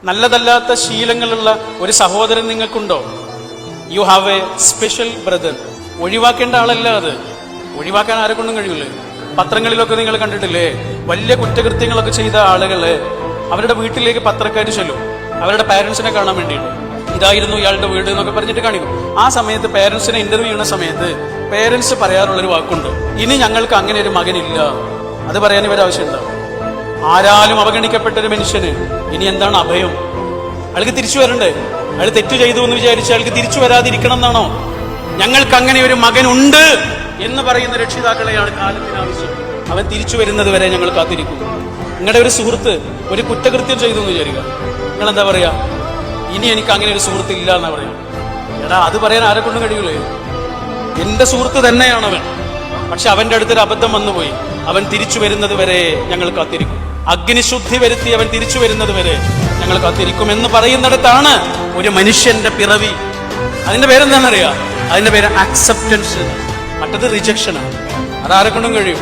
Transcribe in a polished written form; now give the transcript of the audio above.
നല്ലതല്ലാത്ത ശീലങ്ങളുള്ള ഒരു സഹോദരൻ നിങ്ങൾക്കുണ്ടോ? You have a special brother. ഒഴിവാക്കേണ്ട ആളല്ല അത്. ഒഴിവാക്കാൻ ആരെക്കൊണ്ടും കഴിയില്ലേ. പത്രങ്ങളിലൊക്കെ നിങ്ങൾ കണ്ടിട്ടില്ലേ, വലിയ കുറ്റകൃത്യങ്ങളൊക്കെ ചെയ്ത ആളുകള് അവരുടെ വീട്ടിലേക്ക് പത്രക്കാർ ചെല്ലും, അവരുടെ പാരന്റ്സിനെ കാണാൻ വേണ്ടിയിട്ട്. ഇതായിരുന്നു ഇയാളുടെ വീട് എന്നൊക്കെ പറഞ്ഞിട്ട് കാണിക്കും. ആ സമയത്ത് പാരന്റ്സിനെ ഇന്റർവ്യൂ ചെയ്യുന്ന സമയത്ത് പേരന്റ്സ് പറയാറുള്ളൊരു വാക്കുണ്ട്, ഇനി ഞങ്ങൾക്ക് അങ്ങനെ ഒരു മകനില്ല. അത് പറയാൻ ഇവർ ആവശ്യമുണ്ടാവും. ആരാലും അവഗണിക്കപ്പെട്ടൊരു മനുഷ്യന് ഇനി എന്താണ് അഭയം? അയാൾക്ക് തിരിച്ചു വരണ്ടേ? അയാൾ തെറ്റ് ചെയ്തു എന്ന് വിചാരിച്ച് അയാൾക്ക് തിരിച്ചു വരാതിരിക്കണം എന്നാണോ? ഞങ്ങൾക്ക് അങ്ങനെ ഒരു മകനുണ്ട് എന്ന് പറയുന്ന രക്ഷിതാക്കളെയാണ് കാലത്തിന് ആവശ്യം. അവൻ തിരിച്ചു വരുന്നത് വരെ ഞങ്ങൾ കാത്തിരിക്കും. നിങ്ങളുടെ ഒരു സുഹൃത്ത് ഒരു കുറ്റകൃത്യം ചെയ്തു എന്ന് വിചാരിക്കുക, നിങ്ങൾ എന്താ പറയാ? ഇനി എനിക്ക് അങ്ങനെ ഒരു സുഹൃത്ത് ഇല്ല എന്നാ പറയാം. എടാ, അത് പറയാൻ ആരെ കൊണ്ടും കഴിയൂലേ? എന്റെ സുഹൃത്ത് തന്നെയാണ് അവൻ, പക്ഷെ അവന്റെ അടുത്തൊരു അബദ്ധം വന്നുപോയി. അവൻ തിരിച്ചു വരുന്നത് വരെ ഞങ്ങൾ കാത്തിരിക്കും. അഗ്നിശുദ്ധി വരുത്തി അവൻ തിരിച്ചു വരുന്നത് വരെ ഞങ്ങൾ കാത്തിരിക്കും എന്ന് പറയുന്നിടത്താണ് ഒരു മനുഷ്യന്റെ പിറവി. അതിന്റെ പേരെന്താണെന്നറിയാം? അതിന്റെ പേര് അക്സെപ്റ്റൻസ്. മറ്റത് റിജക്ഷനാണ്. അതാരെ കൊണ്ടും കഴിയും.